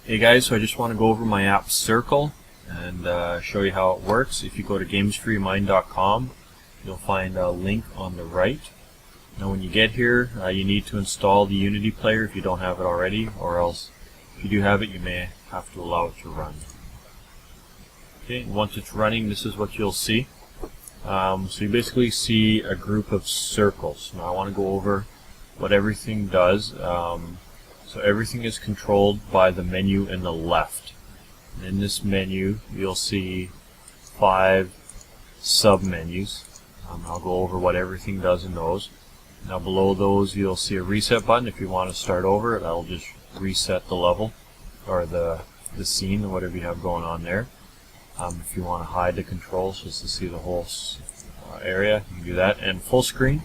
Hey guys, so I just want to go over my app Circle and show you how it works. If you go to gamesforyourmind.com, you'll find a link on the right. Now when you get here, you need to install the Unity player if you don't have it already, or else if you do have it, you may have to allow it to run. Okay, once it's running, this is what you'll see. So you basically see a group of circles. Now I want to go over what everything does. So everything is controlled by the menu in the left. And in this menu, you'll see 5 sub-menus. I'll go over what everything does in those. Now below those, you'll see a reset button. If you want to start over, that'll just reset the level or the scene or whatever you have going on there. If you want to hide the controls just to see the whole area, you can do that. And full screen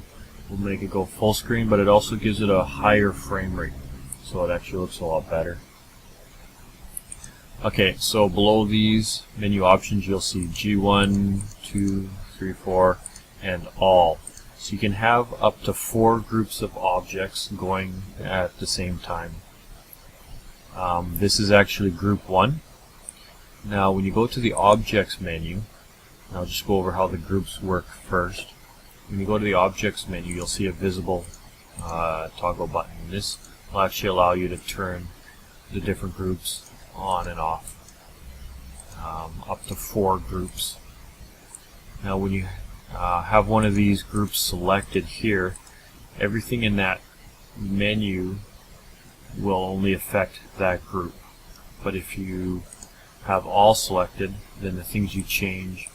will make it go full screen, but it also gives it a higher frame rate, so it actually looks a lot better. Okay, so below these menu options, you'll see G1, 2, 3, 4, and all. So you can have up to 4 groups of objects going at the same time. This is actually group 1. Now when you go to the objects menu, I'll just go over how the groups work first. When you go to the objects menu, you'll see a visible toggle button. This will actually allow you to turn the different groups on and off, up to 4 groups. Now when you have one of these groups selected here, everything in that menu will only affect that group. But if you have all selected, then the things you change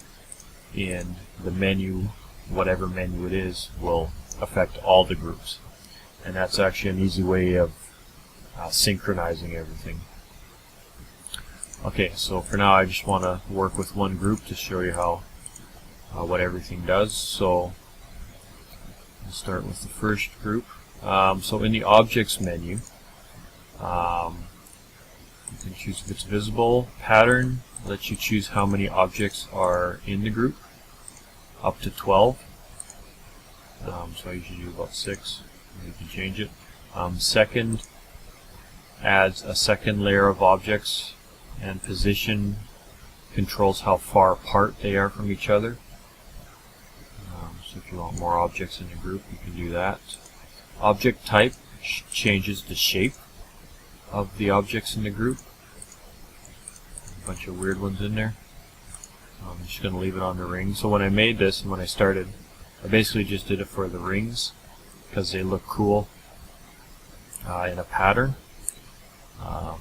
in the menu, whatever menu it is, will affect all the groups. And that's actually an easy way of synchronizing everything. Okay, so for now I just want to work with one group to show you how what everything does. So we'll start with the first group. So in the objects menu, you can choose if it's visible. Pattern lets you choose how many objects are in the group, up to 12. So I usually do about 6. You can change it. Second adds a second layer of objects, and position controls how far apart they are from each other. So if you want more objects in the group, you can do that. Object type changes the shape of the objects in the group. A bunch of weird ones in there. I'm just going to leave it on the ring. So when I made this and when I started, I basically just did it for the rings because they look cool in a pattern.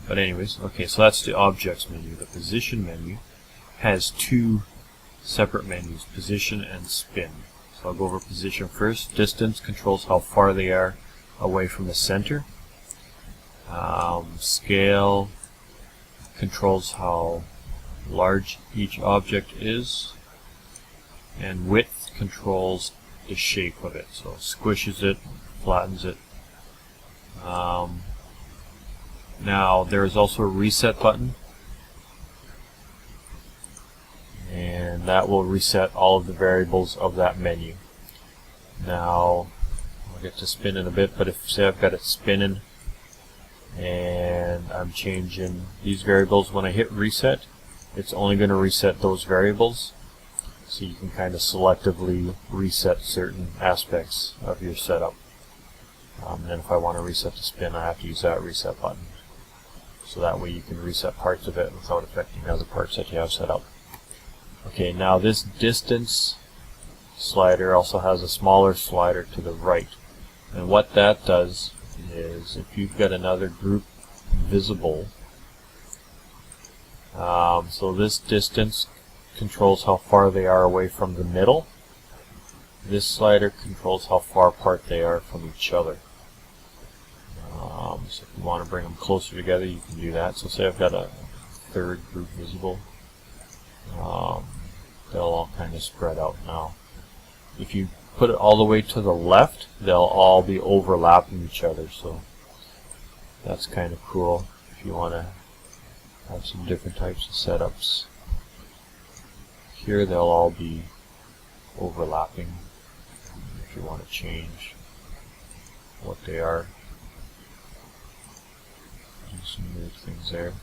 But anyways, okay, so that's the objects menu. The position menu has 2 separate menus, position and spin. So I'll go over position first. Distance controls how far they are away from the center. Scale controls how large each object is, and width controls the shape of it, so squishes it, flattens it. Now there is also a reset button, and that will reset all of the variables of that menu. Now I'll get to spin in a bit, but if say I've got it spinning and I'm changing these variables, when I hit reset, it's only going to reset those variables, so you can kind of selectively reset certain aspects of your setup. And then if I want to reset the spin, I have to use that reset button, so that way you can reset parts of it without affecting other parts that you have set up. Okay, now this distance slider also has a smaller slider to the right, and what that does is if you've got another group visible, so this distance controls how far they are away from the middle. This slider controls how far apart they are from each other. So if you want to bring them closer together, you can do that. So say I've got a third group visible, they'll all kind of spread out now. If you put it all the way to the left, they'll all be overlapping each other, so that's kind of cool if you want to have some different types of setups. Here they'll all be overlapping if you want to change what they are. Do some weird things there.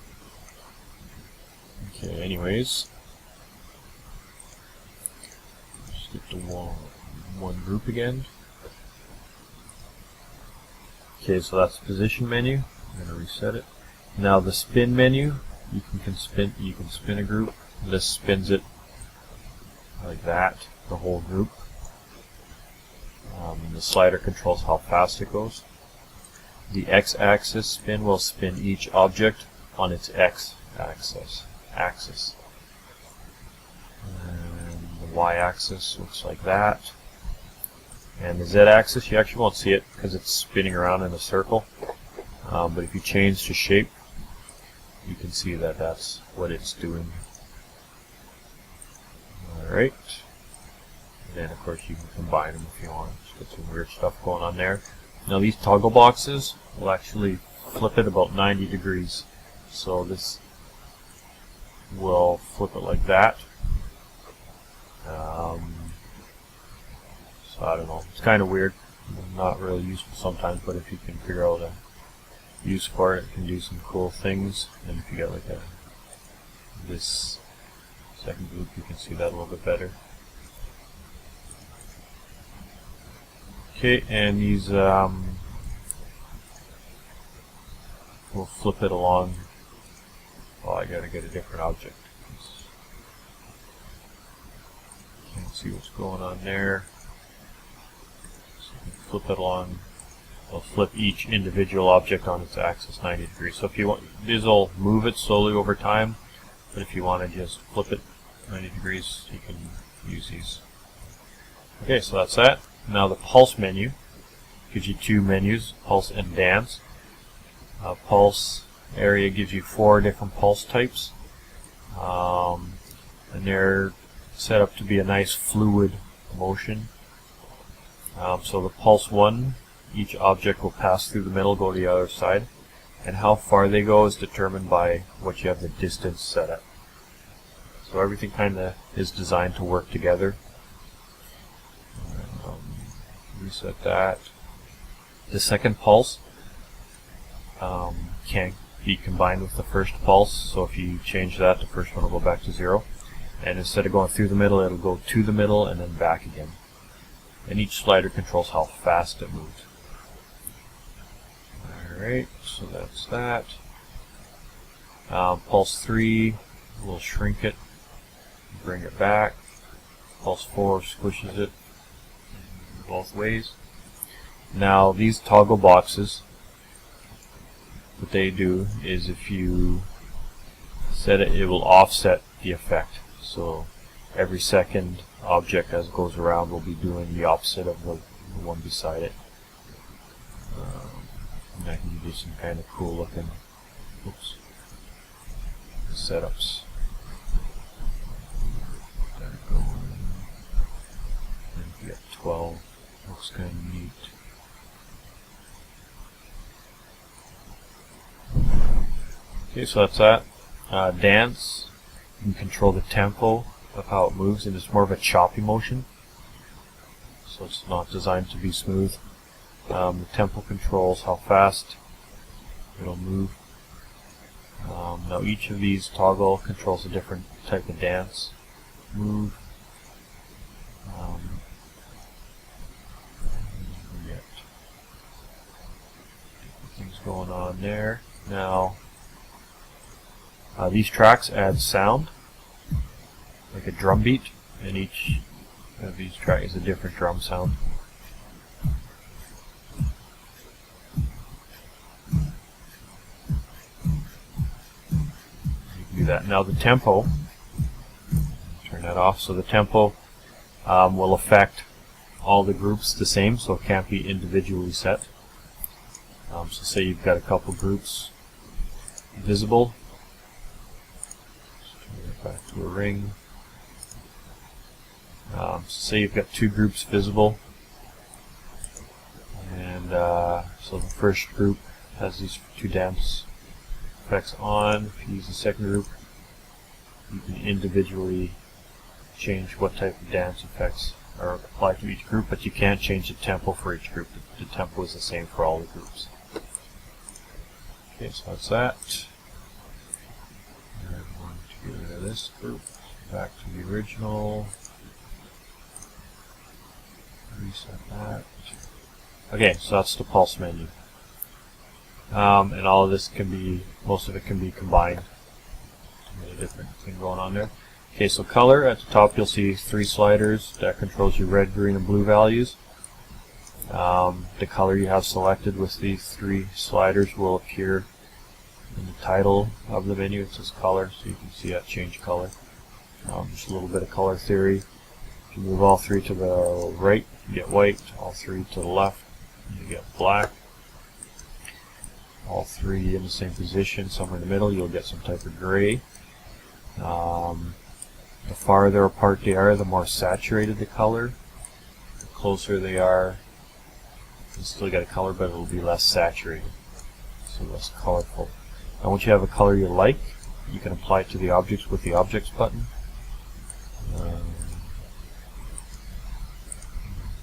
Okay, anyways, just get to one group again. Okay, so that's the position menu. I'm going to reset it. Now the spin menu, you can spin a group. This spins it like that, the whole group. The slider controls how fast it goes. The x-axis spin will spin each object on its x-axis. And the y-axis looks like that. And the z-axis, you actually won't see it because it's spinning around in a circle. But if you change to shape, you can see that that's what it's doing. Alright. And then of course you can combine them if you want. Just get some weird stuff going on there. Now these toggle boxes will actually flip it about 90 degrees. So this will flip it like that. So I don't know. It's kind of weird. Not really useful sometimes, but if you can figure out a use for it, it can do some cool things. And if you get like this second group, you can see that a little bit better. Okay, and these we'll flip it along. Oh, I gotta get a different object. Can't see what's going on there. So you can flip it along. We'll flip each individual object on its axis 90 degrees. So if you want, these will move it slowly over time. But if you want to just flip it 90 degrees, you can use these. Okay, so that's that. Now the pulse menu gives you two menus, pulse and dance. Pulse area gives you 4 different pulse types. And they're set up to be a nice fluid motion. So the pulse 1, each object will pass through the middle, go to the other side. And how far they go is determined by what you have the distance set at. So everything kind of is designed to work together. Reset that. The second pulse can't be combined with the first pulse, so if you change that, the first one will go back to 0. And instead of going through the middle, it'll go to the middle and then back again. And each slider controls how fast it moves. Alright, so that's that. Pulse 3 will shrink it, bring it back. Pulse 4 squishes it both ways. Now these toggle boxes, what they do is if you set it, it will offset the effect. So every second object as it goes around will be doing the opposite of the one beside it. And that can give you some kind of cool looking setups. There we go. And you get 12. Looks kind of neat. Okay, so that's that. Dance, you can control the tempo of how it moves, and it's more of a choppy motion. So it's not designed to be smooth. The tempo controls how fast it'll move. Now each of these toggle controls a different type of dance move. Things going on there. Now these tracks add sound, like a drum beat, and each of these tracks is a different drum sound. You can do that. Now the tempo, turn that off, so the tempo will affect all the groups the same, so it can't be individually set. So say you've got a couple groups visible. Just turn it back to a ring. So say you've got 2 groups visible, and so the first group has these 2 dance effects on. If you use the second group, you can individually change what type of dance effects are applied to each group, but you can't change the tempo for each group. The tempo is the same for all the groups. Okay, so that's that. And 1, 2, this group, back to the original, reset that. Okay, so that's the pulse menu. And all of this can be, most of it can be combined. A different thing going on there. Okay, so color, at the top you'll see 3 sliders that controls your red, green, and blue values. The color you have selected with these 3 sliders will appear in the title of the menu. It says color, so you can see that change color. Just a little bit of color theory. If you move all 3 to the right, you get white. All 3 to the left, you get black. All 3 in the same position, somewhere in the middle, you'll get some type of gray. The farther apart they are, the more saturated the color. The closer they are, you still get a color, but it'll be less saturated, so less colorful. Now once you have a color you like, you can apply it to the objects with the Objects button.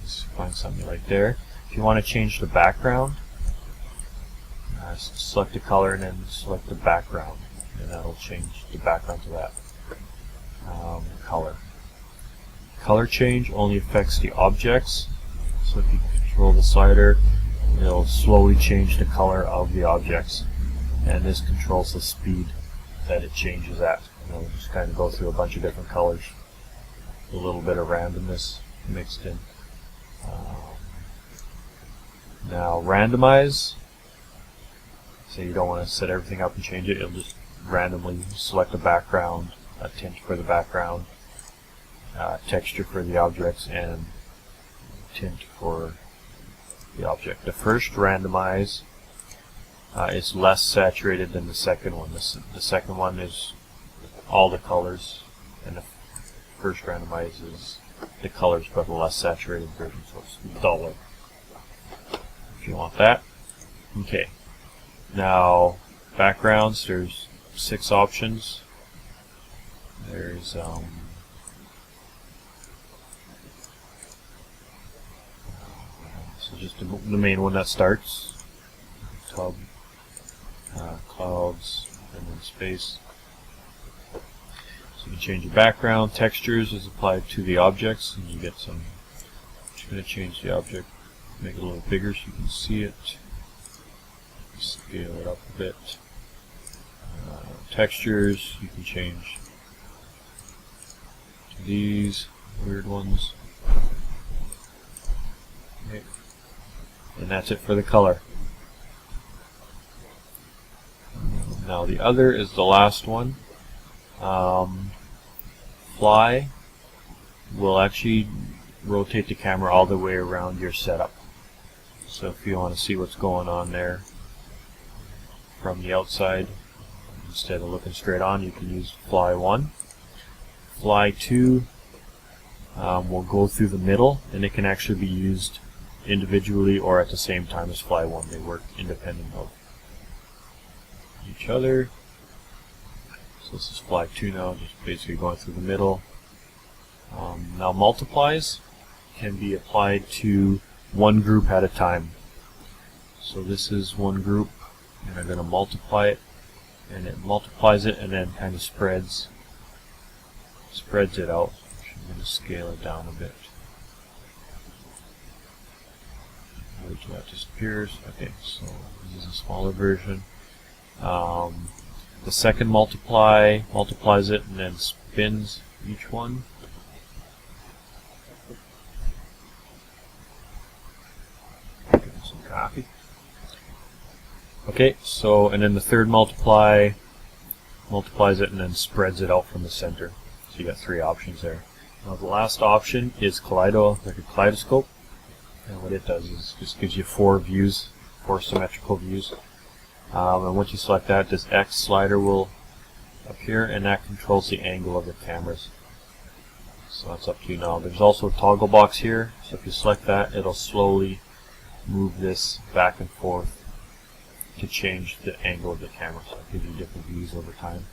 Just find something you like there. If you want to change the background, select the color and then select the background, and that'll change the background to that color. Color change only affects the objects, so if you control the slider, it'll slowly change the color of the objects, and this controls the speed that it changes at. And it'll just kind of go through a bunch of different colors, a little bit of randomness mixed in. Now randomize, so you don't want to set everything up and change it, it'll just randomly select a background, a tint for the background, texture for the objects, and tint for the object. The first randomize is less saturated than the second one. The second one is all the colors, and the first randomize is the colors but a less saturated version, so it's duller. If you want that. Okay. Now backgrounds, there's 6 options. There's so just the main one that starts, tub, clouds, and then space. So you can change your background. Textures is applied to the objects, and you get some. I'm just going to change the object, make it a little bigger so you can see it. Scale it up a bit. Textures, you can change to these weird ones. Okay. And that's it for the color. Now the other is the last one. Fly will actually rotate the camera all the way around your setup. So if you want to see what's going on there from the outside, instead of looking straight on, you can use Fly 1. Fly 2 will go through the middle, and it can actually be used individually or at the same time as Fly 1. They work independent of each other. So this is Fly 2 now, just basically going through the middle. Now multiplies can be applied to one group at a time. So this is one group, and I'm going to multiply it, and it multiplies it and then kind of spreads it out. I'm going to scale it down a bit. Wait till that disappears. Okay, so this is a smaller version. The second multiplies it and then spins each one. Give it some coffee. Okay, so and then the third multiplies it and then spreads it out from the center. So you got 3 options there. Now the last option is like a kaleidoscope, and what it does is just gives you 4 views, 4 symmetrical views. And once you select that, this X slider will appear, and that controls the angle of the cameras. So that's up to you now. There's also a toggle box here, so if you select that, it'll slowly move this back and forth to change the angle of the camera, so it gives you different views over time.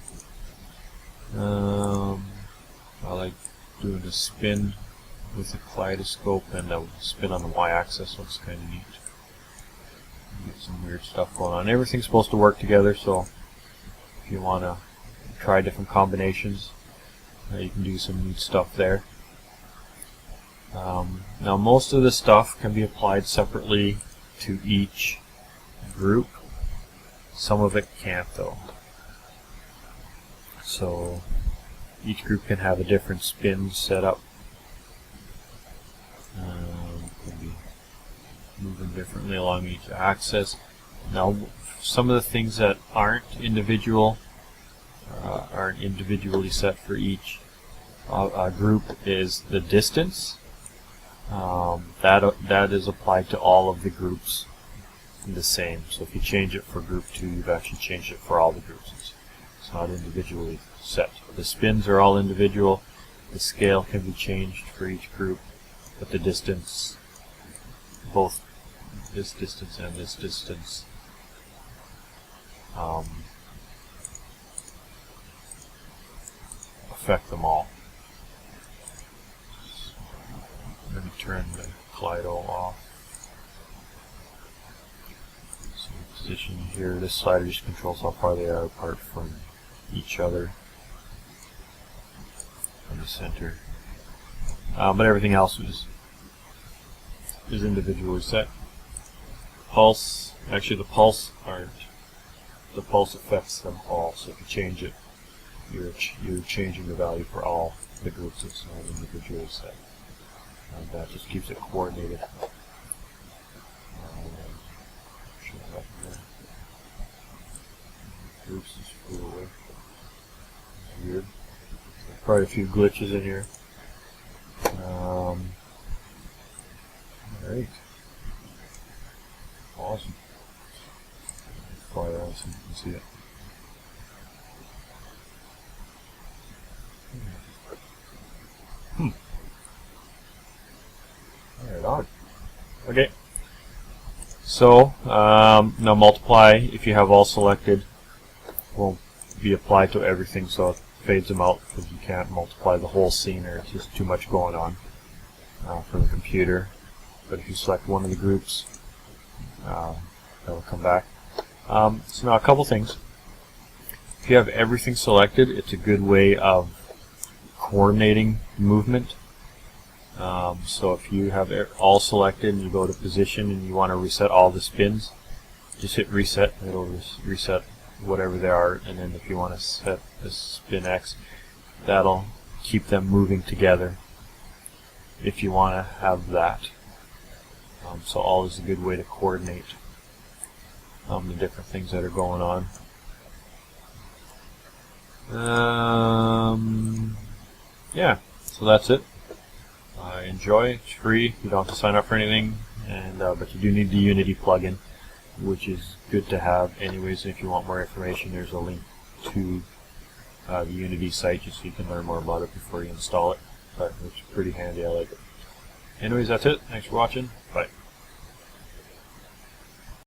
I like doing a spin with the kaleidoscope, and the spin on the y-axis looks kind of neat. Get some weird stuff going on. Everything's supposed to work together, so if you want to try different combinations, You can do some neat stuff there. Now most of the stuff can be applied separately to each group. Some of it can't though. So each group can have a different spin set up. Can be moving differently along each axis. Now some of the things that aren't individually set for each group is the distance. That is applied to all of the groups the same. So if you change it for group 2, you've actually changed it for all the groups. It's not individually set. The spins are all individual. The scale can be changed for each group, but the distance, both this distance and this distance, affect them all. Let me turn the Kaleido off. So position here, this slider just controls how far they are apart from each other from the center. But everything else is individually set. Pulse, actually the pulse aren't. The pulse affects them all, so if you change it, you're changing the value for all the groups. It's not individually set. And that just keeps it coordinated. Groups just flew away. It's weird. Probably a few glitches in here. Alright. Awesome. Fly around so you can see it. Right on. Okay. So now multiply, if you have all selected, will be applied to everything, so it fades them out because you can't multiply the whole scene or it's just too much going on for the computer. But if you select one of the groups, that will come back. So now a couple things. If you have everything selected, it's a good way of coordinating movement. So if you have all selected and you go to position and you want to reset all the spins, just hit reset and it'll reset whatever they are. And then if you want to set the spin X, that'll keep them moving together if you want to have that. So all is a good way to coordinate the different things that are going on. Yeah, so that's it. Enjoy. It's free. You don't have to sign up for anything, and but you do need the Unity plugin, which is good to have. Anyways, if you want more information, there's a link to the Unity site just so you can learn more about it before you install it. But it's pretty handy. I like it. Anyways, that's it. Thanks for watching. Bye.